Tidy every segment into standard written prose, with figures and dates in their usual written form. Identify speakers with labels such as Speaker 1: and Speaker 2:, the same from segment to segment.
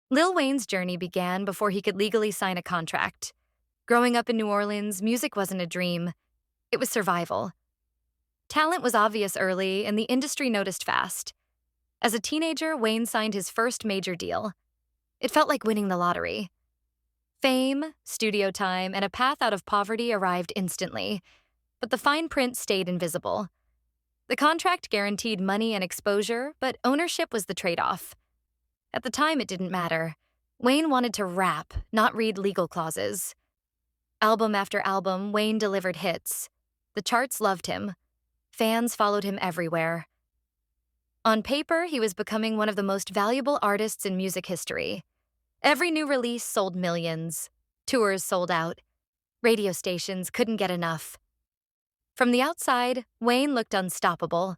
Speaker 1: Lil Wayne's journey began before he could legally sign a contract. Growing up in New Orleans, music wasn't a dream, it was survival. Talent was obvious early, and the industry noticed fast. As a teenager, Wayne signed his first major deal. It felt like winning the lottery. Fame, studio time, and a path out of poverty arrived instantly, but the fine print stayed invisible. The contract guaranteed money and exposure, but ownership was the trade-off. At the time, it didn't matter. Wayne wanted to rap, not read legal clauses. Album after album, Wayne delivered hits. The charts loved him. Fans followed him everywhere. On paper, he was becoming one of the most valuable artists in music history. Every new release sold millions. Tours sold out. Radio stations couldn't get enough. From the outside, Wayne looked unstoppable.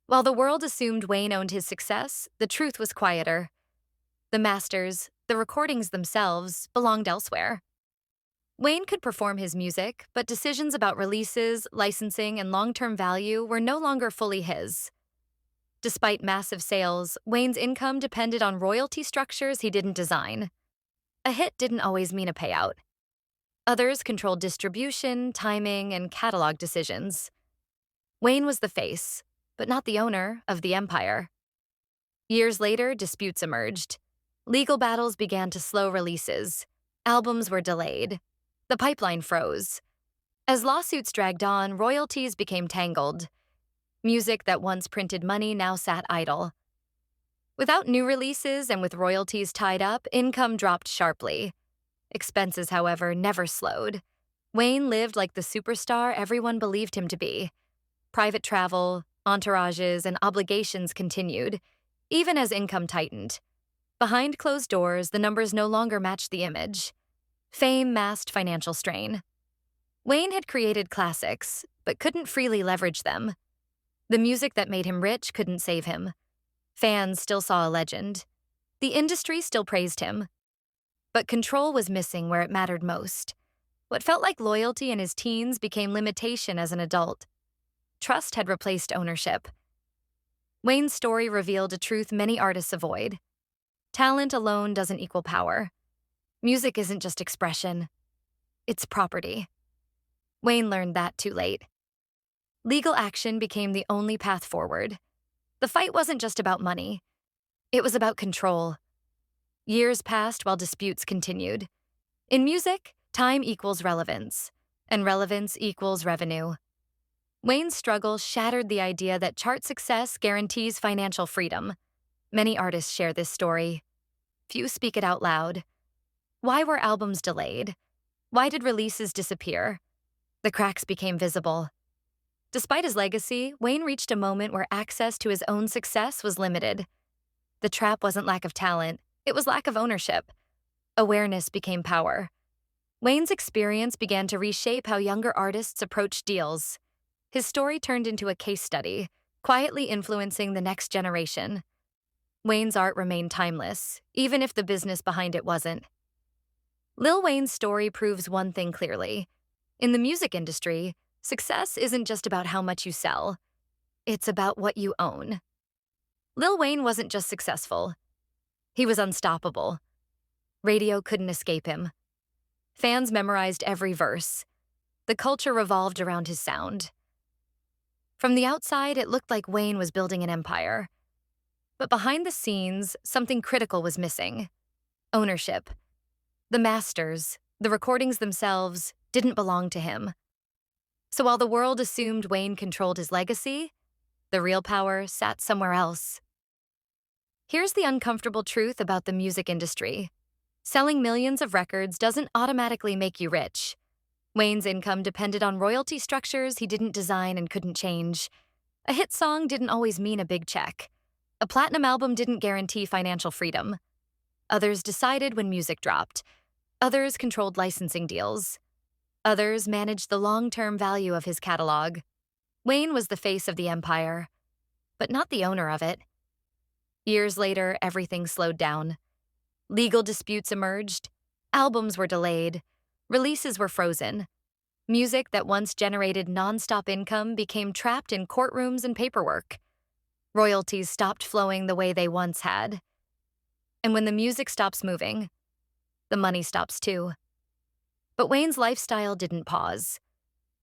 Speaker 1: While the world assumed Wayne owned his success, the truth was quieter. The masters, the recordings themselves, belonged elsewhere. Wayne could perform his music, but decisions about releases, licensing, and long-term value were no longer fully his. Despite massive sales, Wayne's income depended on royalty structures he didn't design. A hit didn't always mean a payout. Others controlled distribution, timing, and catalog decisions. Wayne was the face, but not the owner, of the empire. Years later, disputes emerged. Legal battles began to slow releases. Albums were delayed. The pipeline froze. As lawsuits dragged on, royalties became tangled. Music that once printed money now sat idle. Without new releases and with royalties tied up, income dropped sharply. Expenses, however, never slowed. Wayne lived like the superstar everyone believed him to be. Private travel, entourages, and obligations continued, even as income tightened. Behind closed doors, the numbers no longer matched the image. Fame masked financial strain. Wayne had created classics, but couldn't freely leverage them. The music that made him rich couldn't save him. Fans still saw a legend. The industry still praised him. But control was missing where it mattered most. What felt like loyalty in his teens became limitation as an adult. Trust had replaced ownership. Wayne's story revealed a truth many artists avoid. Talent alone doesn't equal power. Music isn't just expression. It's property. Wayne learned that too late. Legal action became the only path forward. The fight wasn't just about money. It was about control. Years passed while disputes continued. In music, time equals relevance, and relevance equals revenue. Wayne's struggle shattered the idea that chart success guarantees financial freedom. Many artists share this story. Few speak it out loud. Why were albums delayed? Why did releases disappear? The cracks became visible. Despite his legacy, Wayne reached a moment where access to his own success was limited. The trap wasn't lack of talent, it was lack of ownership. Awareness became power. Wayne's experience began to reshape how younger artists approached deals. His story turned into a case study, quietly influencing the next generation. Wayne's art remained timeless, even if the business behind it wasn't. Lil Wayne's story proves one thing clearly. In the music industry, success isn't just about how much you sell. It's about what you own. Lil Wayne wasn't just successful. He was unstoppable. Radio couldn't escape him. Fans memorized every verse. The culture revolved around his sound. From the outside, it looked like Wayne was building an empire. But behind the scenes, something critical was missing. Ownership. The masters, the recordings themselves, didn't belong to him. So while the world assumed Wayne controlled his legacy, the real power sat somewhere else. Here's the uncomfortable truth about the music industry. Selling millions of records doesn't automatically make you rich. Wayne's income depended on royalty structures he didn't design and couldn't change. A hit song didn't always mean a big check. A platinum album didn't guarantee financial freedom. Others decided when music dropped. Others controlled licensing deals. Others managed the long-term value of his catalog. Wayne was the face of the empire, but not the owner of it. Years later, everything slowed down. Legal disputes emerged. Albums were delayed. Releases were frozen. Music that once generated nonstop income became trapped in courtrooms and paperwork. Royalties stopped flowing the way they once had. And when the music stops moving, the money stops too. But Wayne's lifestyle didn't pause.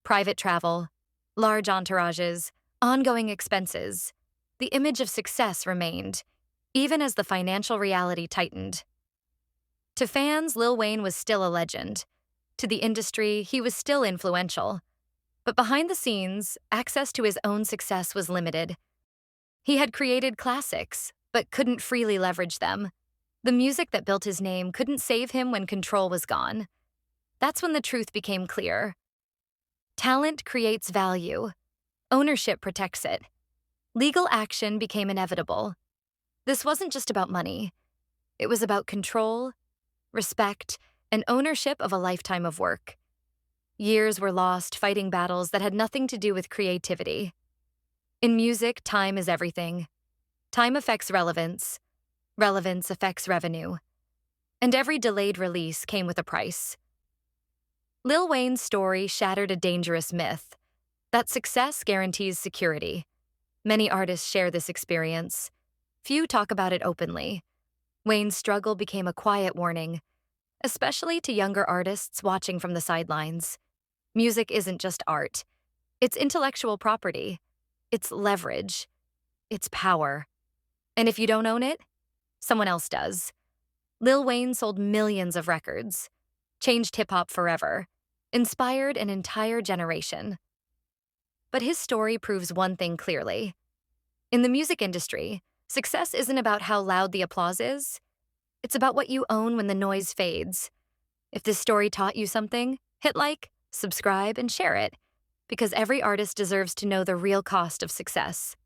Speaker 1: Private travel, large entourages, ongoing expenses. The image of success remained, even as the financial reality tightened. To fans, Lil Wayne was still a legend. To the industry, he was still influential. But behind the scenes, access to his own success was limited. He had created classics, but couldn't freely leverage them. The music that built his name couldn't save him when control was gone. That's when the truth became clear. Talent creates value. Ownership protects it. Legal action became inevitable. This wasn't just about money. It was about control, respect, and ownership of a lifetime of work. Years were lost fighting battles that had nothing to do with creativity. In music, time is everything. Time affects relevance. Relevance affects revenue. And every delayed release came with a price. Lil Wayne's story shattered a dangerous myth that success guarantees security. Many artists share this experience. Few talk about it openly. Wayne's struggle became a quiet warning, especially to younger artists watching from the sidelines. Music isn't just art. It's intellectual property. It's leverage. It's power. And if you don't own it, someone else does. Lil Wayne sold millions of records, changed hip-hop forever, inspired an entire generation. But his story proves one thing clearly. In the music industry, success isn't about how loud the applause is. It's about what you own when the noise fades. If this story taught you something, hit like, subscribe, and share it, because every artist deserves to know the real cost of success.